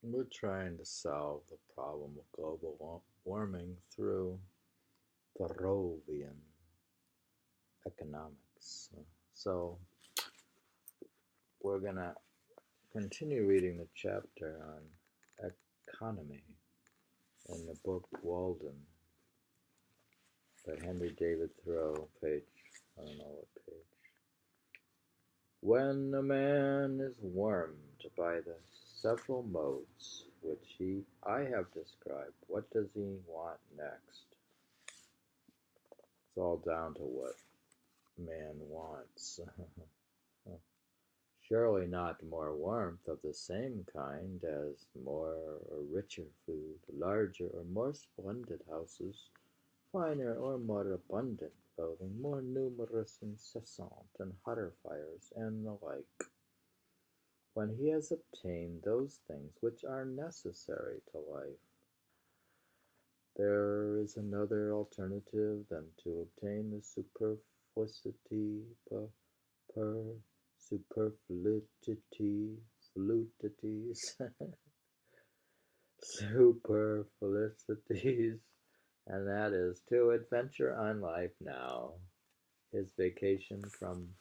We're trying to solve the problem of global warming through Thoreauvian economics. So we're going to continue reading the chapter on economy in the book Walden by Henry David Thoreau, page, I don't know what page. When a man is warmed by the several modes which I have described, what does he want next? It's all down to what man wants. Surely not more warmth of the same kind as more or richer food, larger or more splendid houses, finer or more abundant clothing, more numerous, incessant, and hotter fires, and the like. When he has obtained those things which are necessary to life, there is another alternative than to obtain the superfluity, per superfluities, superfluities, and that is to adventure on life now, his vacation from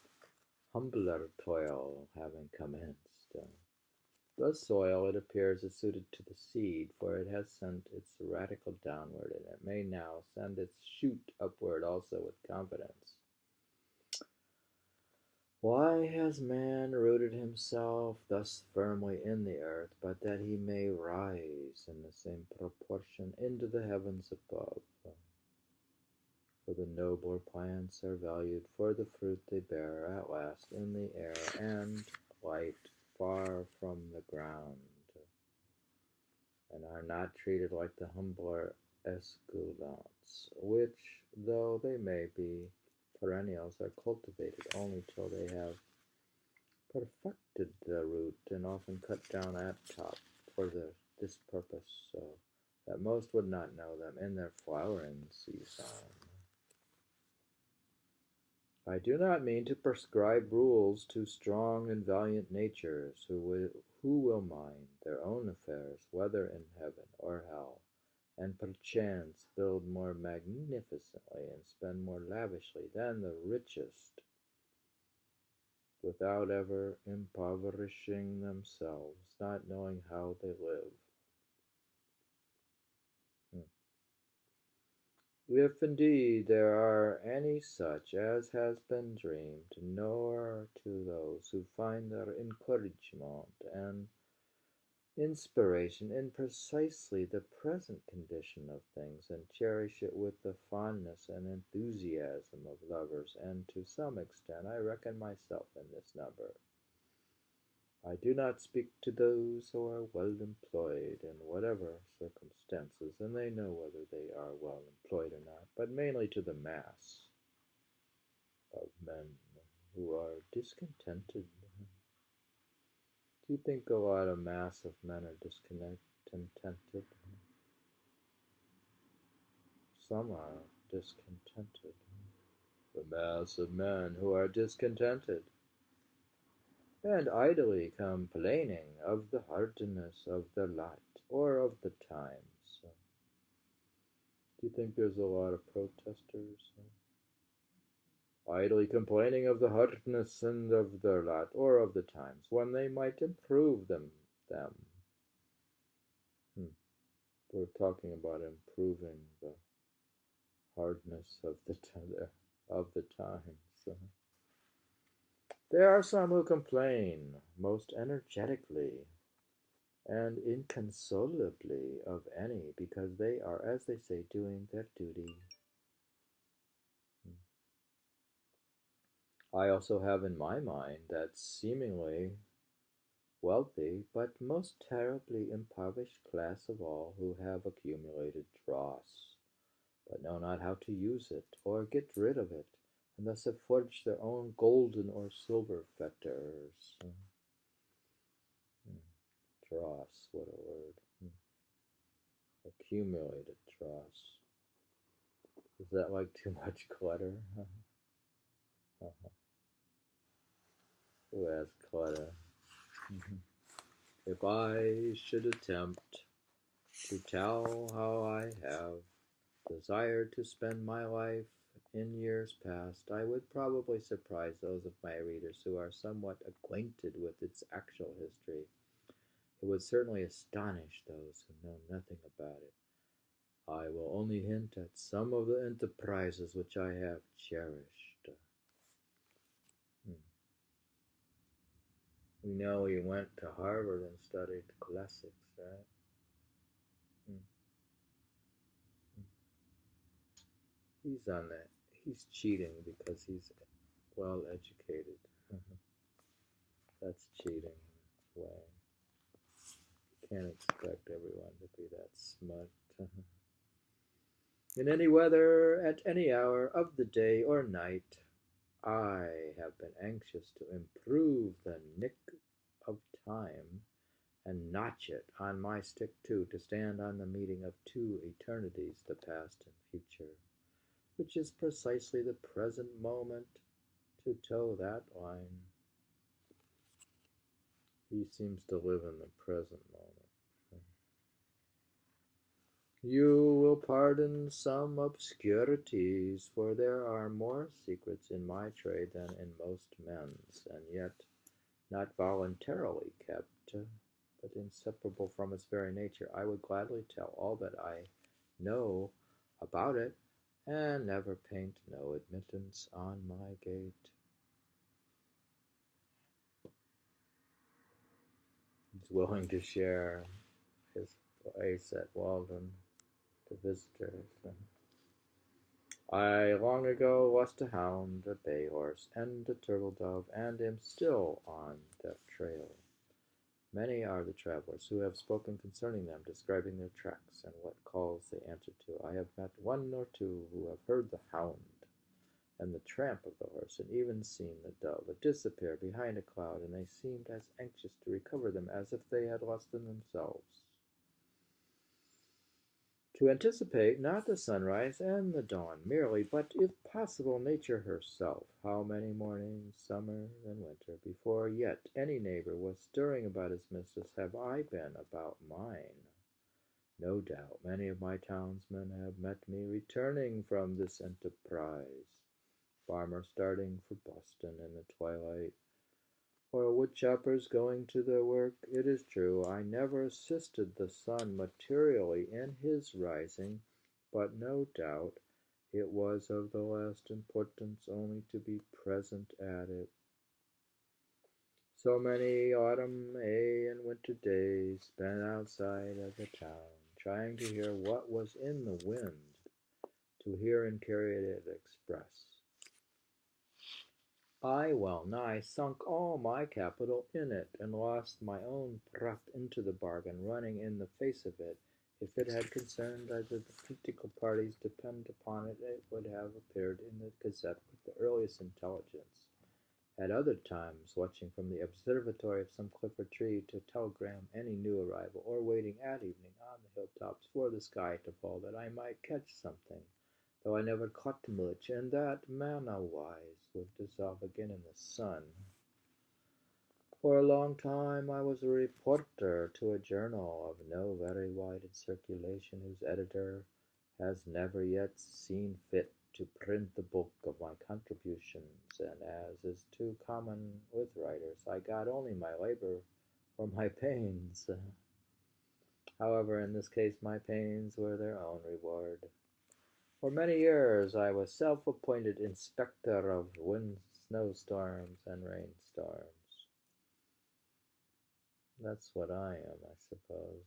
humbler toil having commenced. The soil, it appears, is suited to the seed, for it has sent its radicle downward, and it may now send its shoot upward also with confidence. Why has man rooted himself thus firmly in the earth, but that he may rise in the same proportion into the heavens above? For the nobler plants are valued for the fruit they bear at last in the air and light far from the ground, and are not treated like the humbler esculents, which, though they may be perennials, are cultivated only till they have perfected the root, and often cut down at top for this purpose, so that most would not know them in their flowering season. I do not mean to prescribe rules to strong and valiant natures who will mind their own affairs, whether in heaven or hell, and perchance build more magnificently and spend more lavishly than the richest, without ever impoverishing themselves, not knowing how they live. If indeed there are any such as has been dreamed, nor to those who find their encouragement and inspiration in precisely the present condition of things, and cherish it with the fondness and enthusiasm of lovers, and to some extent I reckon myself in this number. I do not speak to those who are well employed in whatever circumstances, and they know whether they are well employed or not, but mainly to the mass of men who are discontented. Do you think a lot of mass of men are discontented? Some are discontented. The mass of men who are discontented, and idly complaining of the hardness of the lot or of the times. Do you think there's a lot of protesters? Idly complaining of the hardness and of their lot or of the times, when they might improve them. Hmm. We're talking about improving the hardness of the times. There are some who complain most energetically and inconsolably of any, because they are, as they say, doing their duty. I also have in my mind that seemingly wealthy, but most terribly impoverished class of all, who have accumulated dross, but know not how to use it, or get rid of it, and thus have forged their own golden or silver fetters. Dross, what a word. Accumulated dross. Is that like too much clutter? Who has clutter? If I should attempt to tell how I have desired to spend my life in years past, I would probably surprise those of my readers who are somewhat acquainted with its actual history. It would certainly astonish those who know nothing about it. I will only hint at some of the enterprises which I have cherished. We know he went to Harvard and studied classics, right? He's on that. He's cheating because he's well educated. That's cheating in its way. You can't expect everyone to be that smart. In any weather, at any hour of the day or night, I have been anxious to improve the nick of time and notch it on my stick too, to stand on the meeting of two eternities, the past and future, which is precisely the present moment, to toe that line. He seems to live in the present moment. You will pardon some obscurities, for there are more secrets in my trade than in most men's, and yet not voluntarily kept, but inseparable from its very nature. I would gladly tell all that I know about it, and never paint no admittance on my gate. He's willing to share his place at Walden to visitors. I long ago lost a hound, a bay horse, and a turtle dove, and am still on that trail. Many are the travelers who have spoken concerning them, describing their tracks and what calls they answer to. I have met one or two who have heard the hound and the tramp of the horse, and even seen the dove disappear behind a cloud, and they seemed as anxious to recover them as if they had lost them themselves. To anticipate not the sunrise and the dawn merely, but, if possible, nature herself, how many mornings, summer and winter, before yet any neighbor was stirring about his mistress, have I been about mine? No doubt many of my townsmen have met me returning from this enterprise, farmers starting for Boston in the twilight, or woodchoppers going to their work. It is true, I never assisted the sun materially in his rising, but no doubt it was of the last importance only to be present at it. So many autumn, and winter days spent outside of the town, trying to hear what was in the wind, to hear and carry it express. I well nigh sunk all my capital in it, and lost my own breath into the bargain, running in the face of it. If it had concerned either the political parties, depend upon it, it would have appeared in the Gazette with the earliest intelligence. At other times, watching from the observatory of some cliff or tree to telegram any new arrival, or waiting at evening on the hilltops for the sky to fall, that I might catch something, though I never caught much, and that manna-wise would dissolve again in the sun. For a long time I was a reporter to a journal of no very wide circulation, whose editor has never yet seen fit to print the book of my contributions, and, as is too common with writers, I got only my labor for my pains. However, in this case my pains were their own reward. For many years I was self-appointed inspector of snowstorms and rainstorms. That's what I am, I suppose.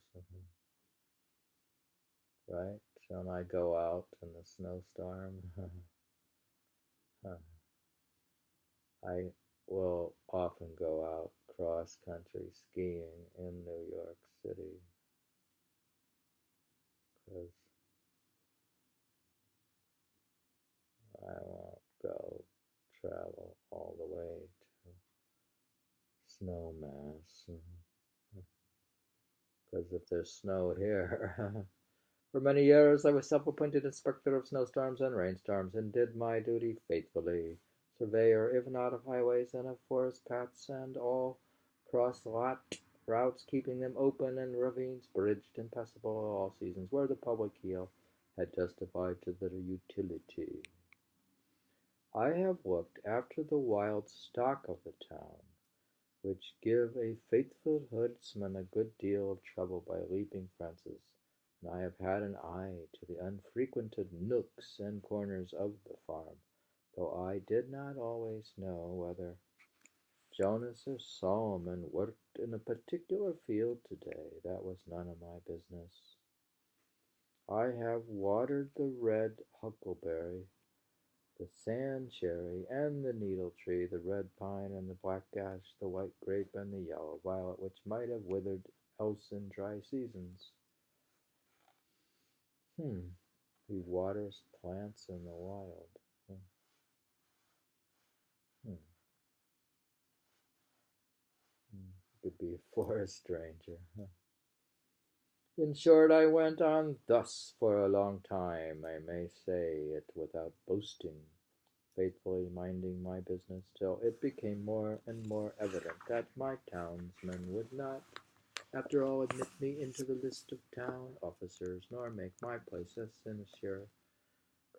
Right? Shall I go out in the snowstorm? I will often go out cross-country skiing in New York City, because I won't go travel all the way to Snowmass, because if there's snow here. For many years I was self-appointed inspector of snowstorms and rainstorms, and did my duty faithfully, surveyor, if not of highways, and of forest paths, and all cross-lot routes keeping them open and ravines bridged and passable at all seasons, where the public heel had testified to their utility. I have looked after the wild stock of the town, which give a faithful herdsman a good deal of trouble by leaping fences, and I have had an eye to the unfrequented nooks and corners of the farm, though I did not always know whether Jonas or Solomon worked in a particular field today. That was none of my business. I have watered the red huckleberry, the sand cherry, and the needle tree, the red pine and the black ash, the white grape and the yellow violet, which might have withered else in dry seasons. He waters plants in the wild. Hmm. Hmm. Could be a forest ranger. In short, I went on thus for a long time, I may say it without boasting, faithfully minding my business, till it became more and more evident that my townsmen would not, after all, admit me into the list of town officers, nor make my place a sinecure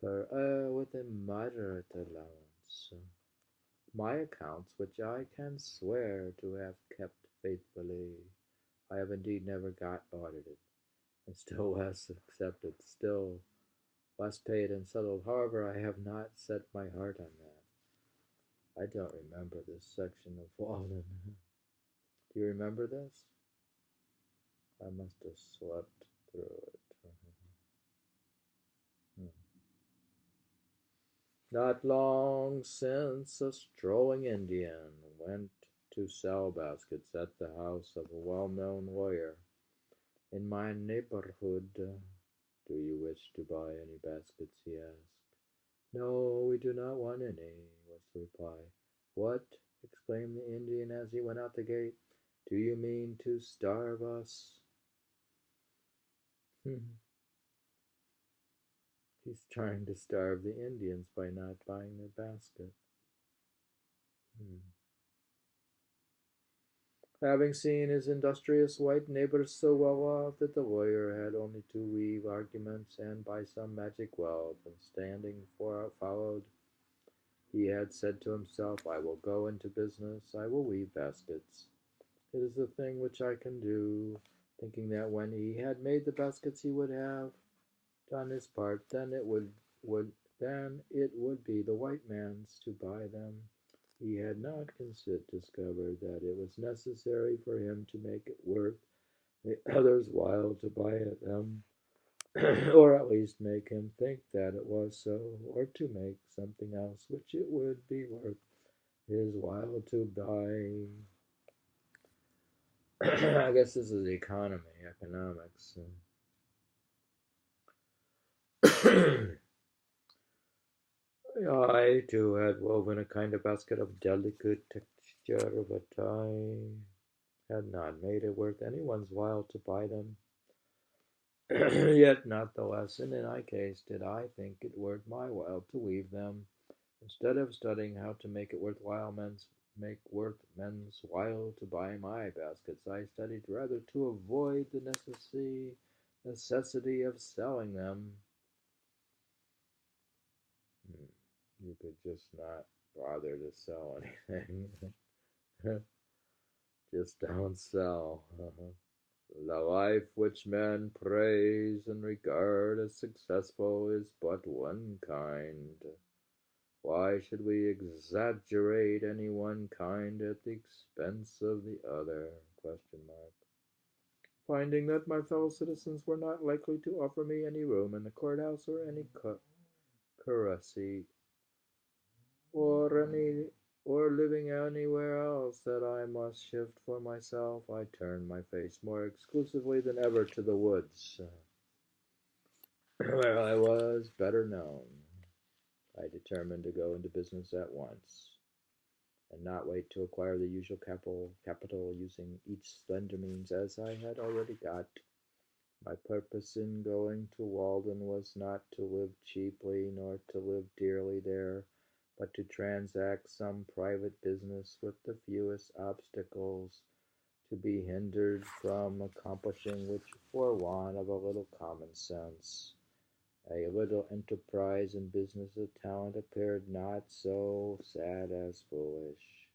with a moderate allowance. My accounts, which I can swear to have kept faithfully, I have indeed never got audited, and still less accepted, still less paid and settled. However, I have not set my heart on that. I don't remember this section of Walden. Do you remember this? I must have slept through it. Not long since a strolling Indian went to sell baskets at the house of a well-known lawyer in my neighborhood. Do you wish to buy any baskets? He asked. No, we do not want any, was the reply. What? Exclaimed the Indian as he went out the gate. Do you mean to starve us? He's trying to starve the Indians by not buying their basket. Having seen his industrious white neighbors so well off that the lawyer had only to weave arguments, and by some magic wealth and standing followed, he had said to himself, I will go into business, I will weave baskets. It is a thing which I can do, thinking that when he had made the baskets he would have done his part, then it would be the white man's to buy them. He had not discovered that it was necessary for him to make it worth the other's while to buy them, or at least make him think that it was so, or to make something else which it would be worth his while to buy. I guess this is economics. I too had woven a kind of basket of delicate texture, but I had not made it worth anyone's while to buy them. Yet not the less in my case did I think it worth my while to weave them. Instead of studying how to make it men's while to buy my baskets, I studied rather to avoid the necessity of selling them. You could just not bother to sell anything. Just don't sell. The life which men praise and regard as successful is but one kind. Why should we exaggerate any one kind at the expense of the other? Question mark. Finding that my fellow citizens were not likely to offer me any room in the courthouse or any curacy or any or living anywhere else that I must shift for myself, I turned my face more exclusively than ever to the woods, where I was better known. I determined to go into business at once, and not wait to acquire the usual capital, using each slender means as I had already got. My purpose in going to Walden was not to live cheaply nor to live dearly there, but to transact some private business with the fewest obstacles, to be hindered from accomplishing which for want of a little common sense, a little enterprise and business of talent appeared not so sad as foolish.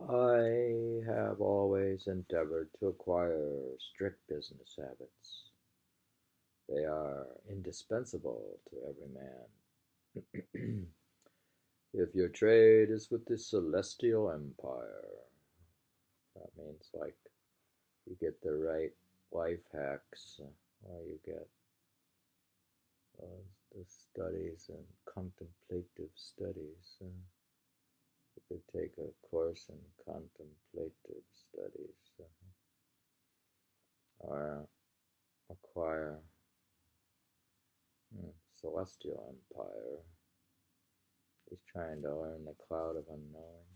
I have always endeavored to acquire strict business habits. They are indispensable to every man. If your trade is with the celestial empire, that means like you get the right life hacks, or you get the studies and contemplative studies. You could take a course in contemplative studies, or acquire celestial empire. He's trying to learn the cloud of unknowing.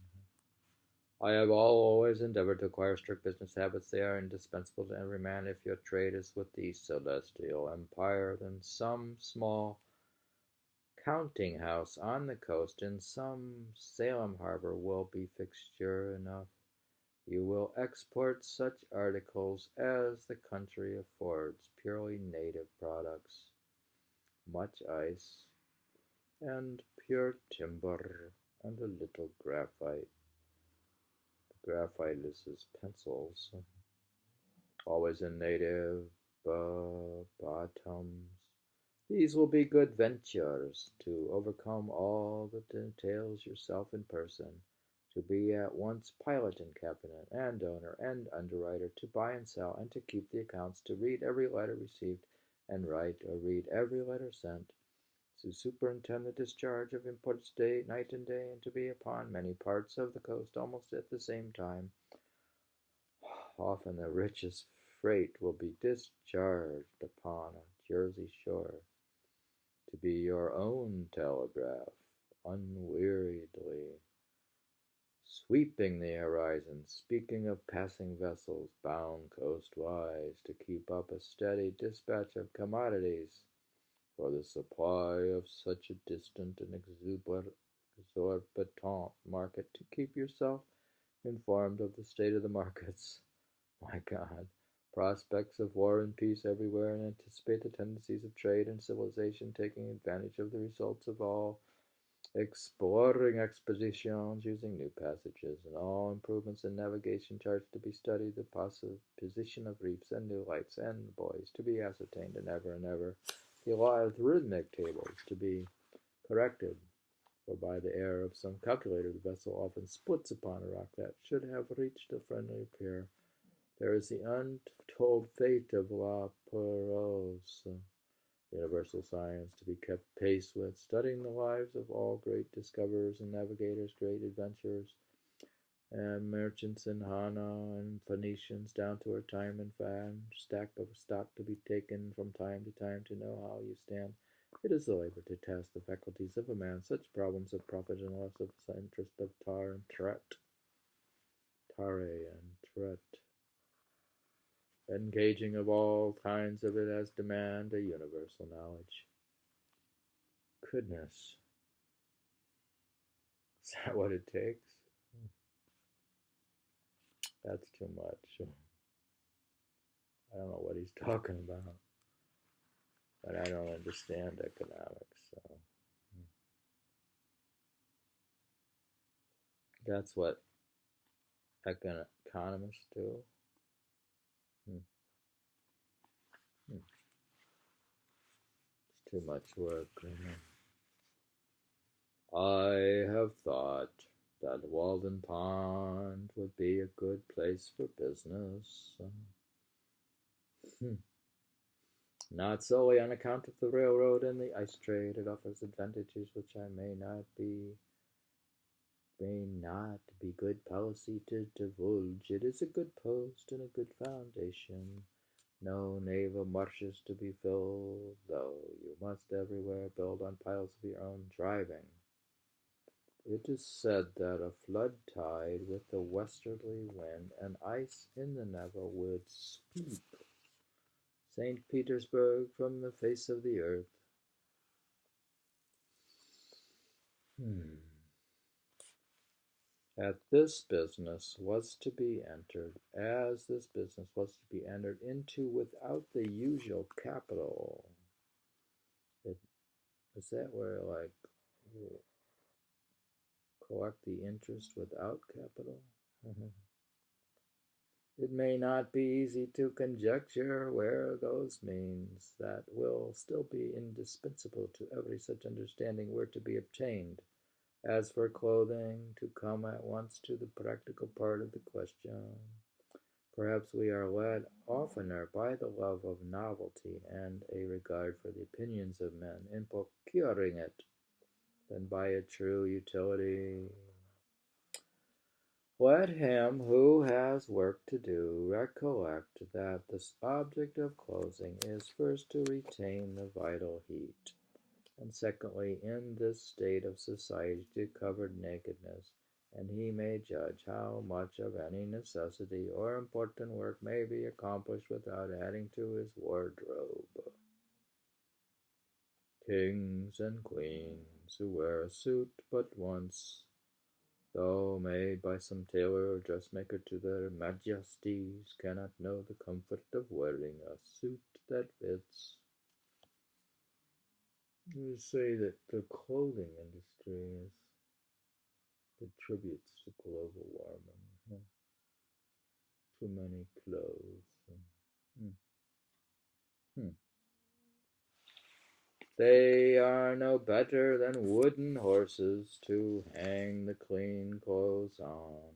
I have always endeavored to acquire strict business habits. They are indispensable to every man. If your trade is with the celestial empire, then some small counting house on the coast in some Salem harbor will be fixture enough. You will export such articles as the country affords, purely native products, much ice, and pure timber, and a little graphite. Graphite is his pencils, always in native bottoms. These will be good ventures to overcome all that entails yourself in person, to be at once pilot and captain, and owner and underwriter, to buy and sell, and to keep the accounts, to read every letter received, and write or read every letter sent, to superintend the discharge of imports night and day, and to be upon many parts of the coast almost at the same time. Often the richest freight will be discharged upon a Jersey shore, to be your own telegraph, unweariedly sweeping the horizon, speaking of passing vessels bound coastwise, to keep up a steady dispatch of commodities for the supply of such a distant and exorbitant market, to keep yourself informed of the state of the markets. My God, prospects of war and peace everywhere, and anticipate the tendencies of trade and civilization, taking advantage of the results of all exploring expeditions, using new passages, and all improvements in navigation charts to be studied, the position of reefs and new lights and buoys to be ascertained, and ever, the logarithmic tables to be corrected, for by the error of some calculator the vessel often splits upon a rock that should have reached a friendly pier. There is the untold fate of La Perouse, universal science to be kept pace with, studying the lives of all great discoverers and navigators, great adventurers, and merchants in Hana and Phoenicians, down to our time and fan, stack of stock to be taken from time to time to know how you stand. It is the labor to test the faculties of a man, such problems of profit and loss of interest of tare and tret, engaging of all kinds of it as demand a universal knowledge. Goodness, is that what it takes? That's too much. I don't know what he's talking about, but I don't understand economics, so that's what economists do. Hmm. Hmm. It's too much work. I have thought that Walden Pond would be a good place for business. Not solely on account of the railroad and the ice trade. It offers advantages which I may not be good policy to divulge. It is a good post and a good foundation. No naval marshes to be filled, though you must everywhere build on piles of your own driving. It is said that a flood tide with a westerly wind and ice in the Neva would sweep St. Petersburg from the face of the earth. At this business was to be entered, as this business was to be entered into without the usual capital. Is that where, like, you collect the interest without capital? It may not be easy to conjecture where those means that will still be indispensable to every such understanding were to be obtained. As for clothing, to come at once to the practical part of the question, perhaps we are led oftener by the love of novelty and a regard for the opinions of men in procuring it than by a true utility. Let him who has work to do recollect that the object of clothing is first to retain the vital heat, and secondly, in this state of society, to cover nakedness, and he may judge how much of any necessity or important work may be accomplished without adding to his wardrobe. Kings and queens who wear a suit but once, though made by some tailor or dressmaker to their majesties, cannot know the comfort of wearing a suit that fits. You say that the clothing industry contributes to global warming. Huh? Too many clothes. Hmm. Hmm. They are no better than wooden horses to hang the clean clothes on.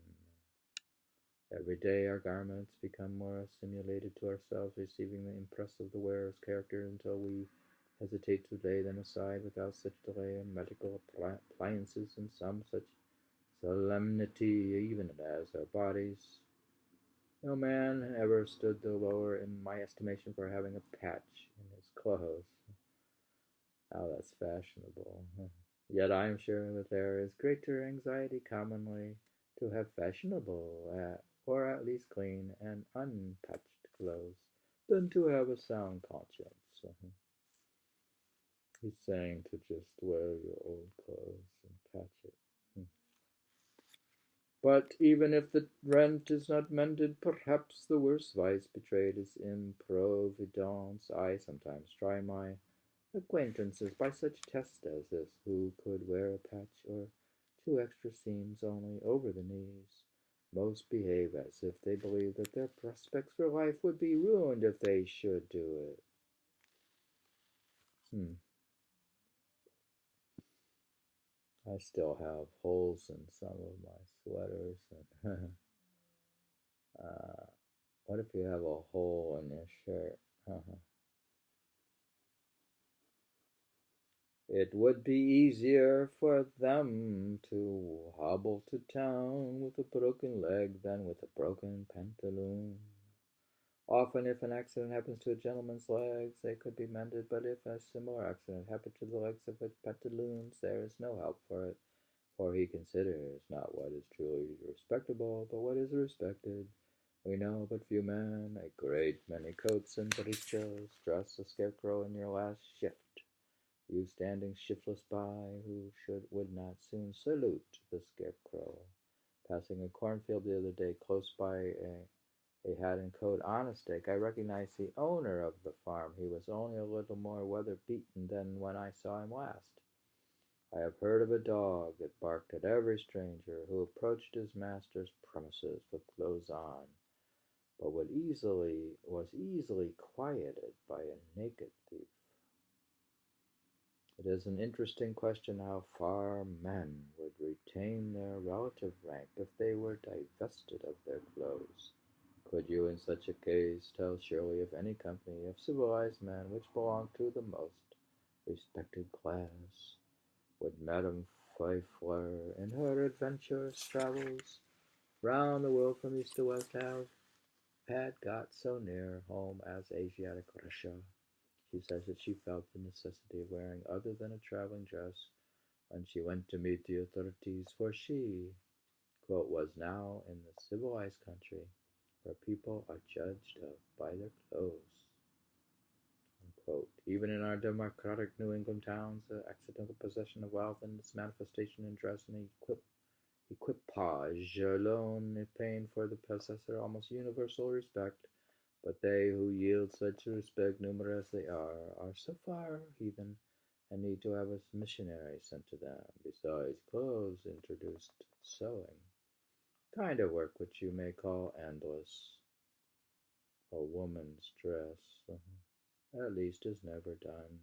Every day our garments become more assimilated to ourselves, receiving the impress of the wearer's character until we hesitate to lay them aside without such delay, and medical appliances and some such solemnity even as our bodies. No man ever stood the lower in my estimation for having a patch in his clothes. How that's fashionable. Yet I am sure that there is greater anxiety commonly to have fashionable, or at least clean and unpatched clothes, than to have a sound conscience. He's saying to just wear your old clothes and patch it. But even if the rent is not mended, perhaps the worst vice betrayed is improvidence. I sometimes try my acquaintances by such tests as this, who could wear a patch or two extra seams only over the knees. Most behave as if they believed that their prospects for life would be ruined if they should do it. Hmm. I still have holes in some of my sweaters. And what if you have a hole in your shirt? It would be easier for them to hobble to town with a broken leg than with a broken pantaloon. Often, if an accident happens to a gentleman's legs, they could be mended, but if a similar accident happened to the legs of his pantaloons, there is no help for it, for he considers not what is truly respectable, but what is respected. We know but few men, a great many coats and breeches, dress a scarecrow in your last shift. You standing shiftless by, who would not soon salute the scarecrow. Passing a cornfield the other day, close by a hat and coat on a stake, I recognized the owner of the farm. He was only a little more weather-beaten than when I saw him last. I have heard of a dog that barked at every stranger who approached his master's premises with clothes on, but was easily quieted by a naked thief. It is an interesting question how far men would retain their relative rank if they were divested of their clothes. Could you in such a case tell surely of any company of civilized men which belonged to the most respected class? Would Madame Pfeiffer, in her adventurous travels round the world from east to west, have had got so near home as Asiatic Russia? She says that she felt the necessity of wearing other than a traveling dress when she went to meet the authorities, for she, quote, was now in the civilized country where people are judged of by their clothes, unquote. Even in our democratic New England towns, the accidental possession of wealth and its manifestation in dress and equipage alone obtain for the possessor almost universal respect, but they who yield such respect, numerous as they are so far heathen, and need to have a missionary sent to them. Besides, clothes introduced sewing, kind of work which you may call endless. A woman's dress, at least, is never done.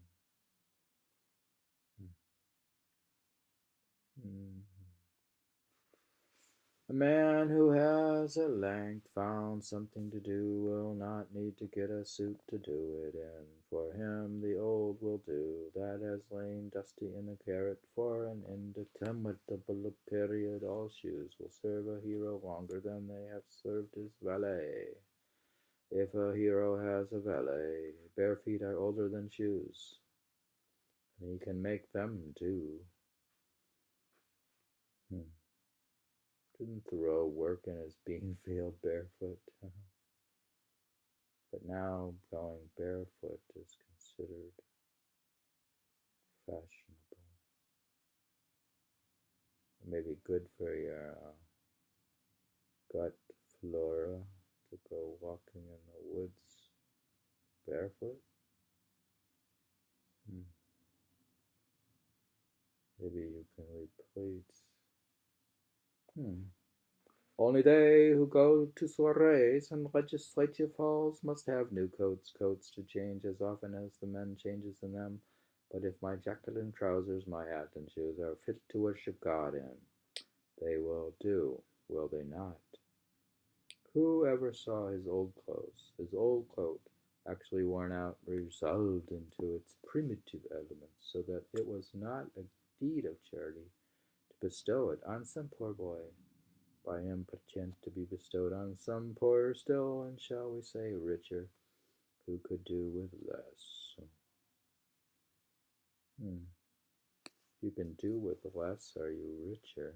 Mm. A man who has at length found something to do will not need to get a suit to do it in. For him the old will do, that has lain dusty in the garret for an indeterminable period. All shoes will serve a hero longer than they have served his valet. If a hero has a valet, bare feet are older than shoes, and he can make them too. Hmm. Didn't Thoreau work in his bean field barefoot? But now going barefoot is considered fashionable. Maybe good for your gut flora to go walking in the woods barefoot. Hmm. Maybe you can replace. Only they who go to soirees and legislative halls must have new coats to change as often as the men changes in them. But if my jacket and trousers, my hat and shoes are fit to worship God in, they will do, will they not? Who ever saw his old clothes, his old coat, actually worn out, resolved into its primitive elements, so that it was not a deed of charity to bestow it on some poor boy, by him perchance to be bestowed on some poorer still, and shall we say richer, who could do with less? You can do with less, are you richer?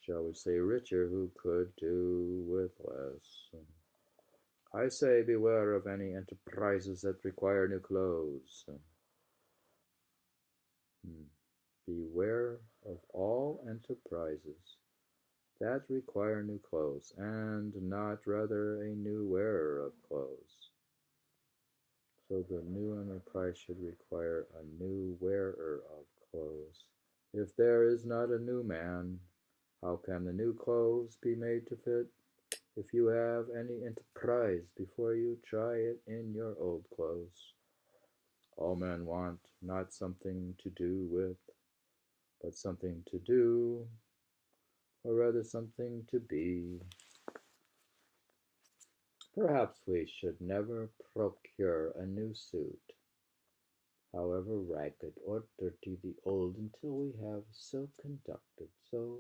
Shall we say richer, who could do with less? I say beware of any enterprises that require new clothes. Beware of all enterprises that require new clothes, and not rather a new wearer of clothes. So the new enterprise should require a new wearer of clothes. If there is not a new man, how can the new clothes be made to fit? If you have any enterprise before you, try it in your old clothes. All men want not something to do with, but something to do, or rather something to be. Perhaps we should never procure a new suit, however ragged or dirty the old, until we have so conducted, so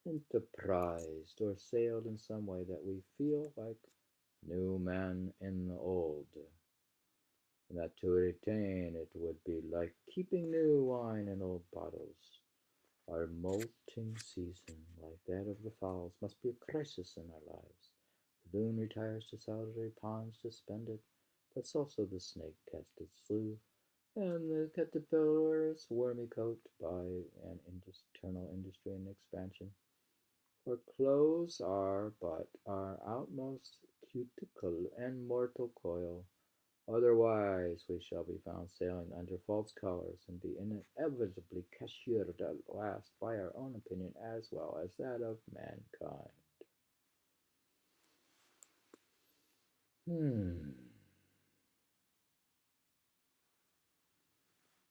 enterprised, or sailed in some way that we feel like new men in the old, and that to retain it would be like keeping new wine in old bottles. Our molting season, like that of the fowls, must be a crisis in our lives. The loon retires to solitary ponds to spend it, but also the snake casts its slough, and the caterpillar its wormy coat, by an internal industry and expansion. For clothes are but our outmost cuticle and mortal coil. Otherwise we shall be found sailing under false colors, and be inevitably cashiered at last by our own opinion as well as that of mankind.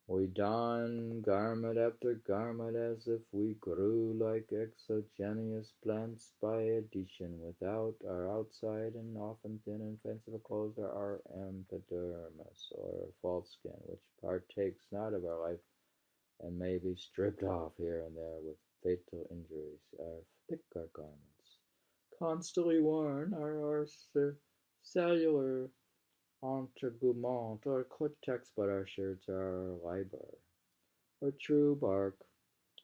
We don garment after garment as if we grew like exogenous plants by addition, without our outside and often thin and fanciful clothes are our epidermis, or false skin, which partakes not of our life, and may be stripped off here and there with fatal injuries. Our thicker garments, constantly worn, are our cellular entregument or cortex, but our shirts are liber, or true bark,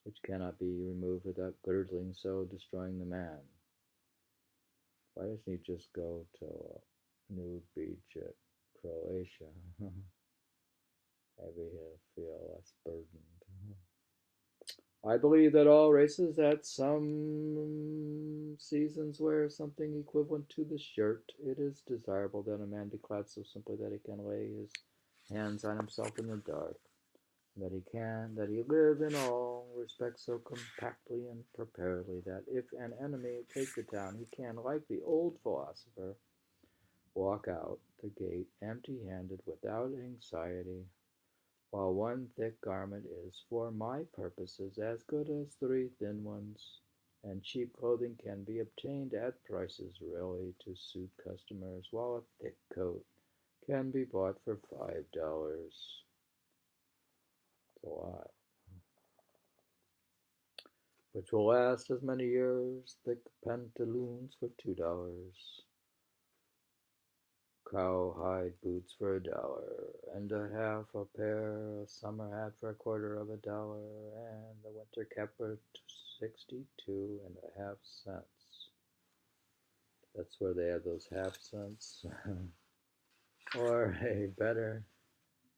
which cannot be removed without girdling, so destroying the man. Why doesn't he just go to a nude beach at Croatia? Maybe he'll feel less burdened. I believe that all races at some seasons wear something equivalent to the shirt. It is desirable that a man be clad so simply that he can lay his hands on himself in the dark, and that he live in all respects so compactly and preparedly that if an enemy take the town, he can, like the old philosopher, walk out the gate empty-handed without anxiety, while one thick garment is, for my purposes, as good as three thin ones, and cheap clothing can be obtained at prices really to suit customers, while a thick coat can be bought for $5. It's a lot. Which will last as many years. Thick pantaloons for $2. Cowhide boots for $1.50 a pair, a summer hat for $0.25, and the winter cap for 62.5 cents. That's where they have those half cents. Or a better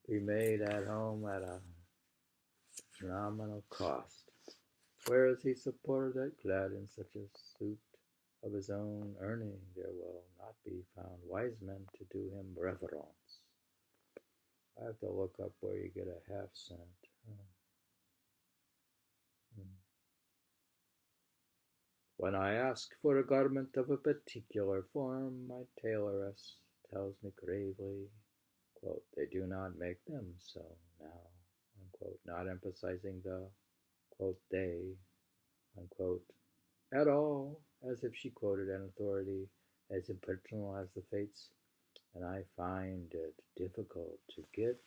be made at home at a nominal cost. Whereas he supported that clad in such a suit of his own earning, there will not be found wise men to do him reverence. I have to look up where you get a half cent. When I ask for a garment of a particular form, my tailoress tells me gravely, quote, they do not make them so now, unquote, not emphasizing the, quote, they, unquote, at all, as if she quoted an authority as impersonal as the fates, and I find it difficult to get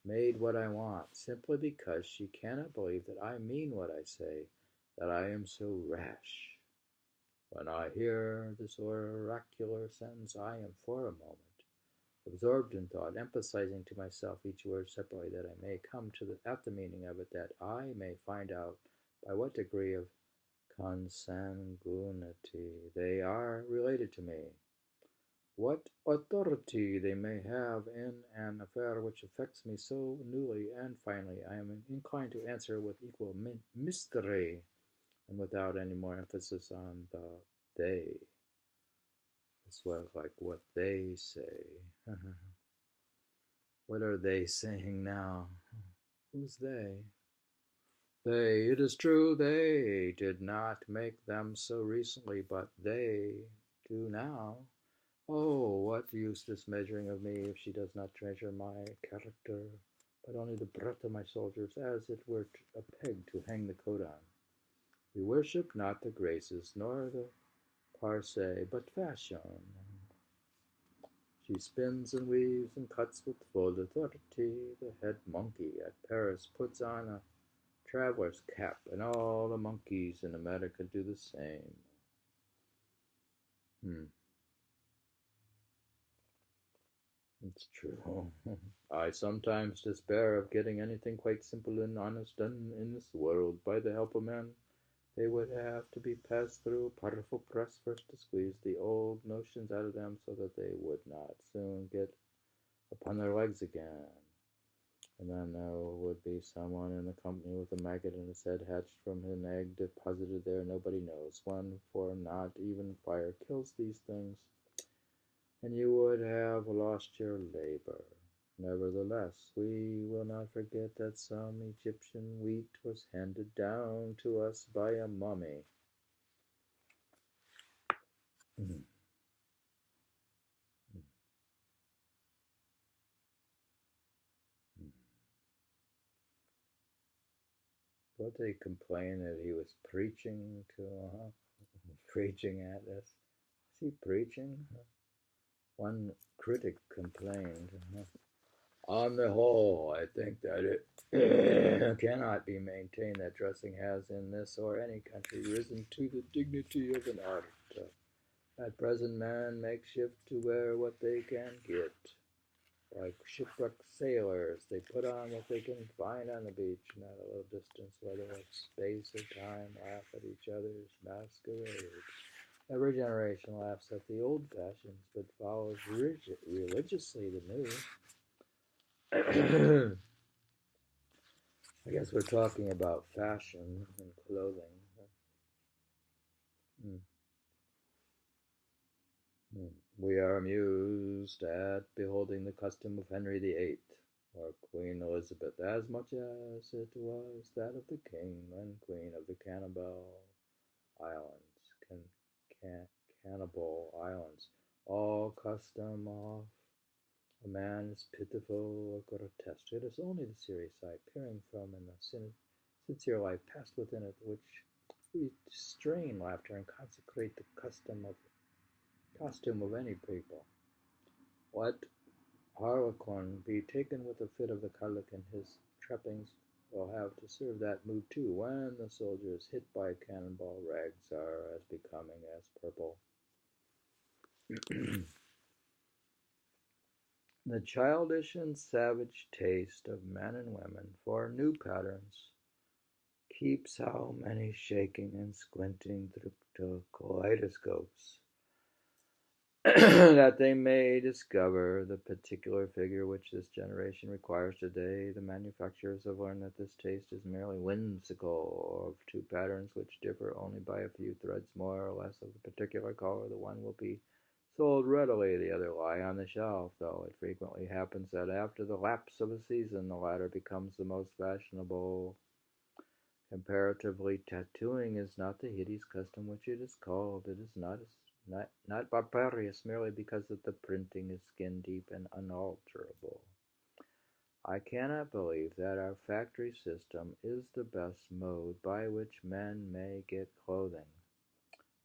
made what I want, simply because she cannot believe that I mean what I say, that I am so rash. When I hear this oracular sentence, I am for a moment absorbed in thought, emphasizing to myself each word separately, that I may come to at the meaning of it, that I may find out by what degree of consanguinity they are related to me, what authority they may have in an affair which affects me so newly, and finally I am inclined to answer with equal mystery, and without any more emphasis on the they. It's like what they say. What are they saying now? Who's they? They, it is true, they did not make them so recently, but they do now. Oh, what use this measuring of me if she does not treasure my character, but only the breath of my soldiers, as it were a peg to hang the coat on. We worship not the graces, nor the parse, but fashion. She spins and weaves and cuts with full authority. The head monkey at Paris puts on a traveler's cap, and all the monkeys in America do the same. It's true. I sometimes despair of getting anything quite simple and honest done in this world by the help of men. They would have to be passed through a powerful press first to squeeze the old notions out of them so that they would not soon get upon their legs again. And then there would be someone in the company with a maggot in his head hatched from an egg deposited there, nobody knows when, for not even fire kills these things, and you would have lost your labor. Nevertheless, we will not forget that some Egyptian wheat was handed down to us by a mummy. But they complain that he was preaching to preaching at us. Is he preaching? One critic complained, on the whole, I think that it cannot be maintained that dressing has in this or any country risen to the dignity of an art. At present, men make shift to wear what they can get. Like shipwrecked sailors, they put on what they can find on the beach, and at a little distance, whether of space or time, laugh at each other's masquerade. Every generation laughs at the old fashions, but follows religiously the new. I guess we're talking about fashion and clothing. Mm. Mm. We are amused at beholding the custom of Henry VIII or Queen Elizabeth as much as it was that of the King and Queen of the Islands, can, Cannibal Islands. All custom of a man is pitiful or grotesque. It is only the serious eye peering from and the sincere life passed within it which restrain laughter and consecrate the costume of any people. Let Harlequin be taken with a fit of the colic, and his trappings will have to serve that mood too, when the soldier is hit by a cannonball. Rags are as becoming as purple. The childish and savage taste of men and women for new patterns keeps how many shaking and squinting through kaleidoscopes that they may discover the particular figure which this generation requires today. The manufacturers have learned that this taste is merely whimsical, of two patterns which differ only by a few threads more or less of the particular color. The one will be sold readily, the other lie on the shelf, though it frequently happens that after the lapse of a season the latter becomes the most fashionable. Comparatively, tattooing is not the hideous custom which it is called. It is not barbarous merely because that the printing is skin deep and unalterable. I cannot believe that our factory system is the best mode by which men may get clothing.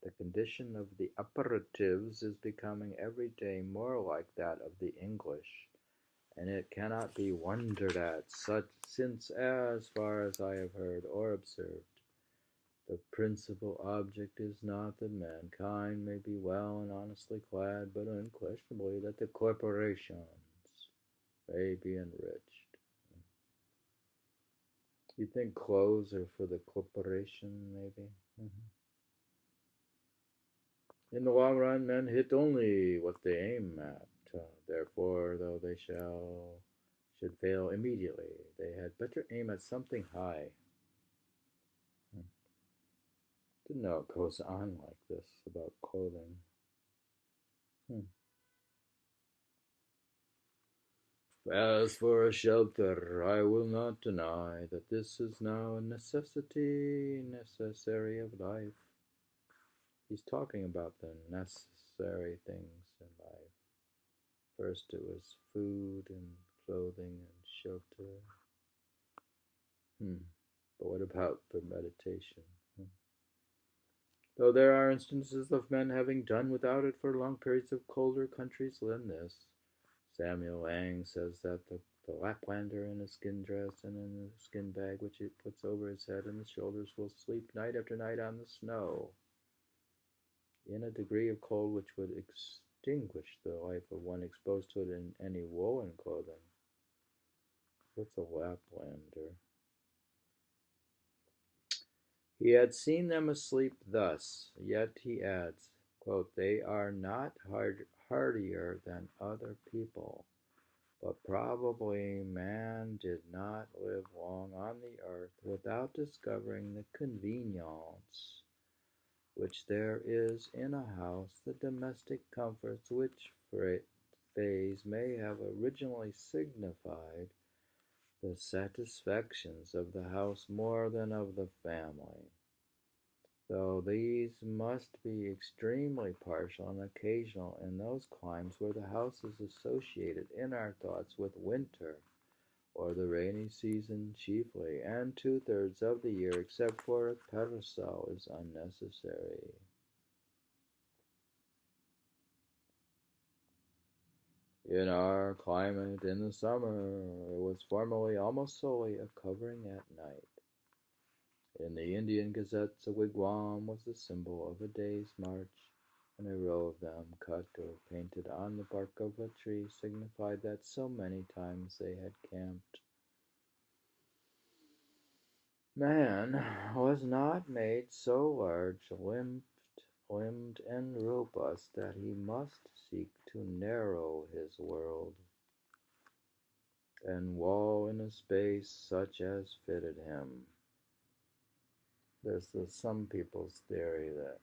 The condition of the operatives is becoming every day more like that of the English, and it cannot be wondered at, since, as far as I have heard or observed, the principal object is not that mankind may be well and honestly clad, but unquestionably that the corporations may be enriched. You think clothes are for the corporation, maybe? Mm-hmm. In the long run, men hit only what they aim at. Therefore, though they should fail immediately, they had better aim at something high. Didn't know it goes on like this about clothing. As for a shelter, I will not deny that this is now a necessary of life. He's talking about the necessary things in life. First it was food and clothing and shelter. But what about the meditation? Though there are instances of men having done without it for long periods of colder countries than this. Samuel Lang says that the Laplander in a skin dress and in a skin bag which he puts over his head and his shoulders will sleep night after night on the snow, in a degree of cold which would extinguish the life of one exposed to it in any woolen clothing. What's a Laplander? He had seen them asleep thus, yet he adds, quote, they are not hardier than other people, but probably man did not live long on the earth without discovering the convenience which there is in a house, the domestic comforts which phrase may have originally signified the satisfactions of the house more than of the family, though these must be extremely partial and occasional in those climes where the house is associated in our thoughts with winter, or the rainy season chiefly, and 2/3 of the year, except for a parasol, is unnecessary. In our climate, in the summer, it was formerly almost solely a covering at night. In the Indian gazettes, a wigwam was the symbol of a day's march, and a row of them, cut or painted on the bark of a tree, signified that so many times they had camped. Man was not made so limbed and robust that he must seek to narrow his world. and wall in a space such as fitted him. There's some people's theory that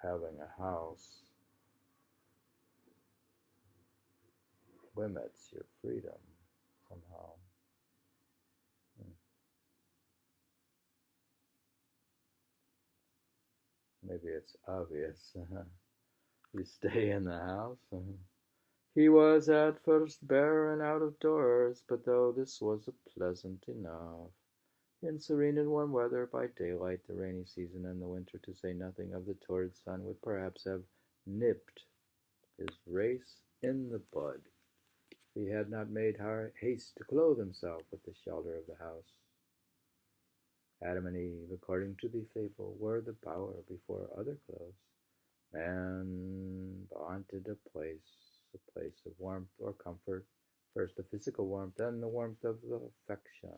having a house limits your freedom somehow. Maybe it's obvious. You stay in the house. He was at first bare and out of doors, but though this was pleasant enough, in serene and warm weather by daylight, the rainy season and the winter, to say nothing of the torrid sun, would perhaps have nipped his race in the bud. He had not made haste to clothe himself with the shelter of the house. Adam and Eve, according to the fable, were the bower before other clothes. Man wanted a place of warmth or comfort, first the physical warmth, then the warmth of the affections.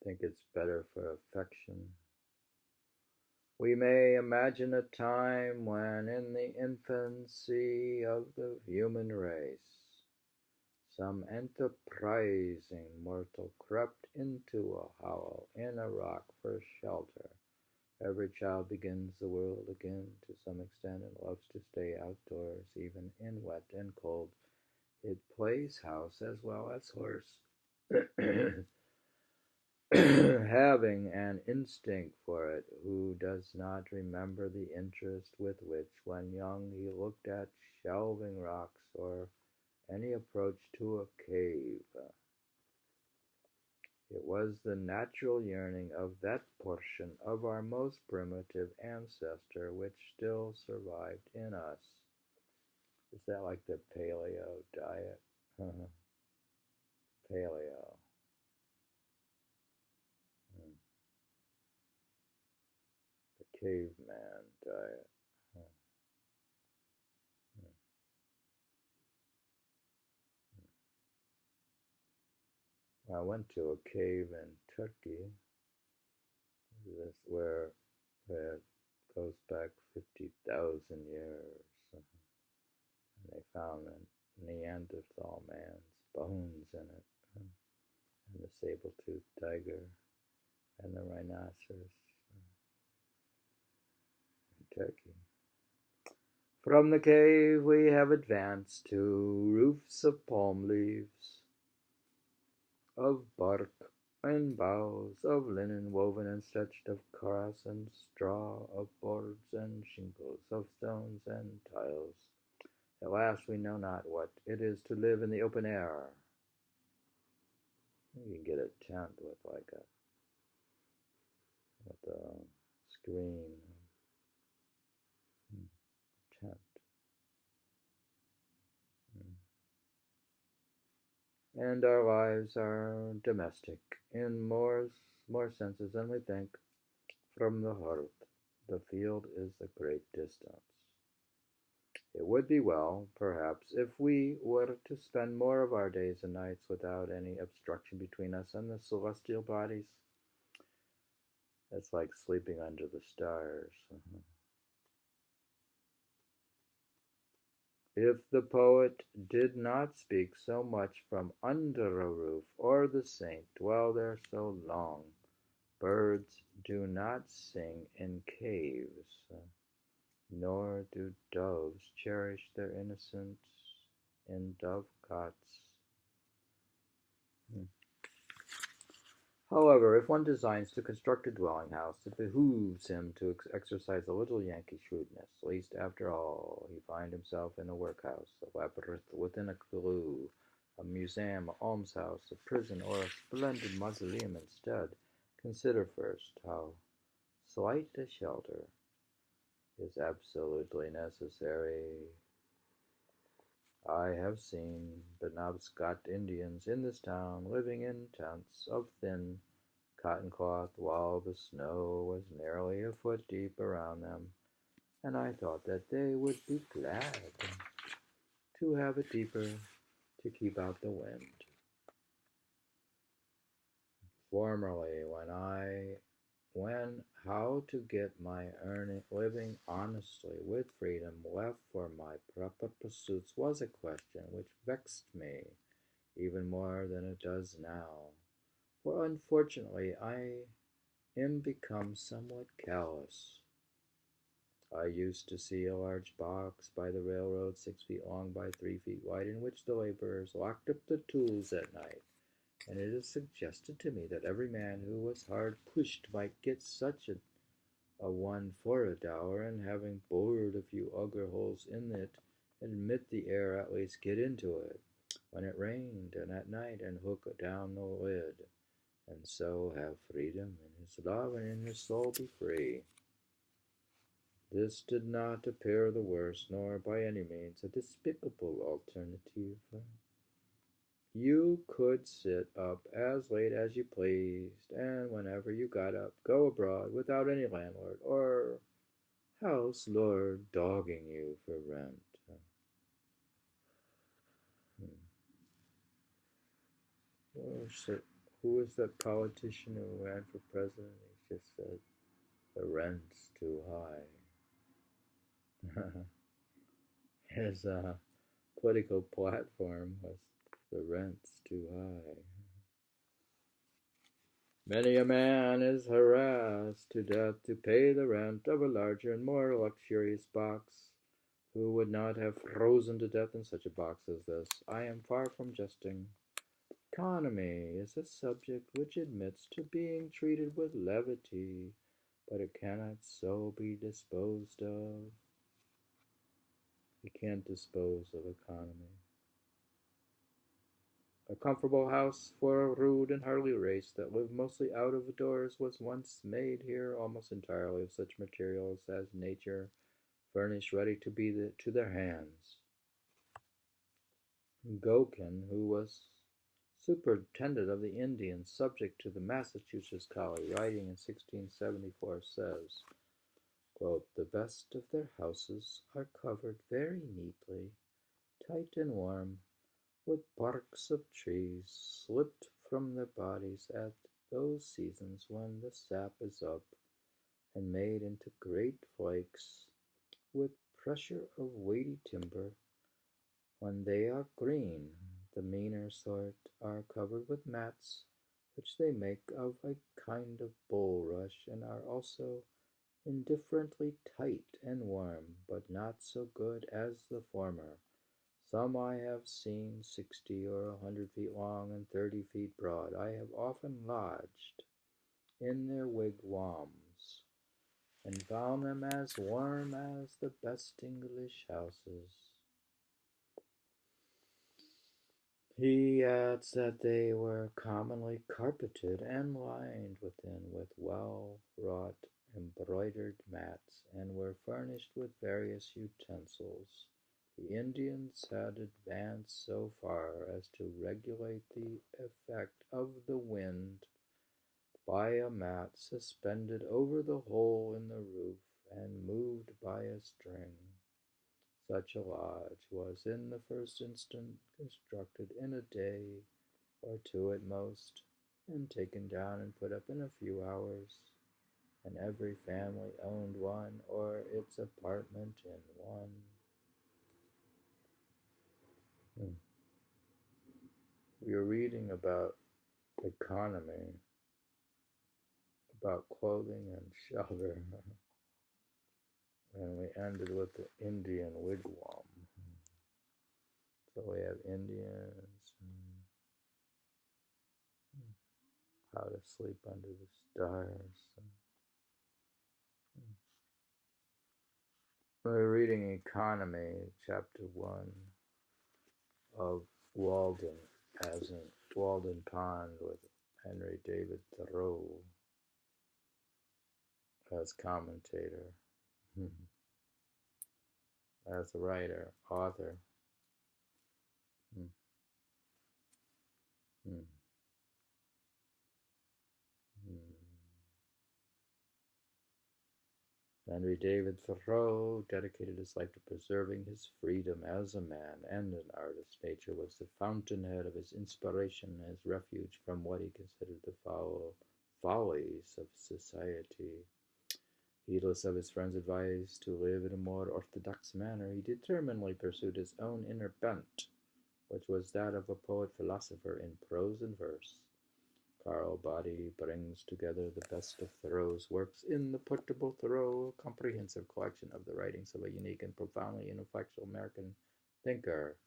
I think it's better for affection. We may imagine a time when, in the infancy of the human race, some enterprising mortal crept into a hollow in a rock for shelter. Every child begins the world again to some extent and loves to stay outdoors, even in wet and cold. It plays house as well as horse, having an instinct for it. Who does not remember the interest with which, when young, he looked at shelving rocks or any approach to a cave? It was the natural yearning of that portion of our most primitive ancestor which still survived in us. Is that like the paleo diet? Paleo. The caveman diet. I went to a cave in Turkey, where it goes back 50,000 years. And they found a Neanderthal man's bones in it, and the saber-toothed tiger, and the rhinoceros in Turkey. From the cave we have advanced to roofs of palm leaves, of bark and boughs, of linen woven and stretched, of grass and straw, of boards and shingles, of stones and tiles. At last we know not what it is to live in the open air. You can get a tent with a screen tent. And our lives are domestic in more senses than we think. From the hearth, the field is a great distance. It would be well, perhaps, if we were to spend more of our days and nights without any obstruction between us and the celestial bodies. It's like sleeping under the stars. If the poet did not speak so much from under a roof, or the saint dwell there so long, birds do not sing in caves, nor do doves cherish their innocence in dovecots. However, if one designs to construct a dwelling house, it behooves him to exercise a little Yankee shrewdness, lest after all he find himself in a workhouse, a labyrinth within a clue, a museum, a almshouse, a prison, or a splendid mausoleum instead. Consider first how slight a shelter is absolutely necessary. I have seen Penobscot Indians in this town living in tents of thin cotton cloth while the snow was nearly a foot deep around them, and I thought that they would be glad to have it deeper to keep out the wind. Formerly, when I when how to get my living honestly with freedom left for my proper pursuits was a question which vexed me even more than it does now. For unfortunately I am become somewhat callous. I used to see a large box by the railroad 6 feet long by 3 feet wide in which the laborers locked up the tools at night, and it is suggested to me that every man who was hard pushed might get such a one for $1, and having bored a few auger holes in it, admit the air at least get into it when it rained and at night, and hook down the lid, and so have freedom in his love and in his soul be free. This did not appear the worst, nor by any means a despicable alternative. You could sit up as late as you pleased, and whenever you got up, go abroad without any landlord or house lord dogging you for rent. Who was that politician who ran for president? He just said, the rent's too high. His political platform was, the rent's too high. Many a man is harassed to death to pay the rent of a larger and more luxurious box. Who would not have frozen to death in such a box as this? I am far from jesting. Economy is a subject which admits to being treated with levity, but it cannot so be disposed of. You can't dispose of economy. A comfortable house for a rude and hardy race that lived mostly out of doors was once made here almost entirely of such materials as nature furnished ready to be to their hands. Gokin, who was superintendent of the Indians subject to the Massachusetts colony, writing in 1674, says, quote, the best of their houses are covered very neatly, tight and warm, with barks of trees slipped from their bodies at those seasons when the sap is up, and made into great flakes, with pressure of weighty timber. When they are green, the meaner sort are covered with mats, which they make of a kind of bulrush, and are also indifferently tight and warm, but not so good as the former. Some I have seen 60 or 100 feet long and 30 feet broad. I have often lodged in their wigwams, and found them as warm as the best English houses. He adds that they were commonly carpeted and lined within with well-wrought embroidered mats, and were furnished with various utensils. The Indians had advanced so far as to regulate the effect of the wind by a mat suspended over the hole in the roof and moved by a string. Such a lodge was in the first instance constructed in a day or two at most, and taken down and put up in a few hours, and every family owned one or its apartment in one. We are reading about economy, about clothing and shelter, and we ended with the Indian wigwam. So we have Indians, how to sleep under the stars. We're reading Economy, Chapter 1 of Walden, as in Walden Pond with Henry David Thoreau as commentator, as a writer, author. Henry David Thoreau dedicated his life to preserving his freedom as a man and an artist. Nature was the fountainhead of his inspiration, his refuge from what he considered the foul follies of society. Heedless of his friend's advice to live in a more orthodox manner, he determinedly pursued his own inner bent, which was that of a poet-philosopher in prose and verse. Karl Body brings together the best of Thoreau's works in the portable Thoreau, a comprehensive collection of the writings of a unique and profoundly influential American thinker.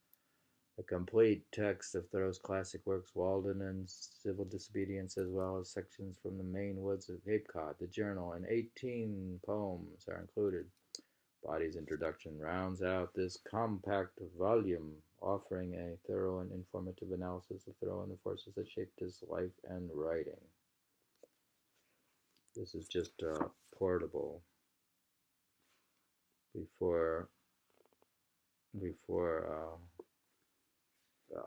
A complete text of Thoreau's classic works, Walden and Civil Disobedience, as well as sections from the Maine Woods of Cape Cod, the Journal, and 18 poems are included. Body's introduction rounds out this compact volume, offering a thorough and informative analysis of Thoreau and the forces that shaped his life and writing. This is just portable. Before the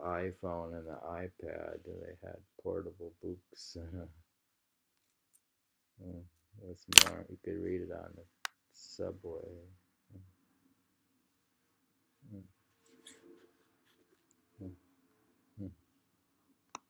iPhone and the iPad, they had portable books. With more, you could read it on the subway.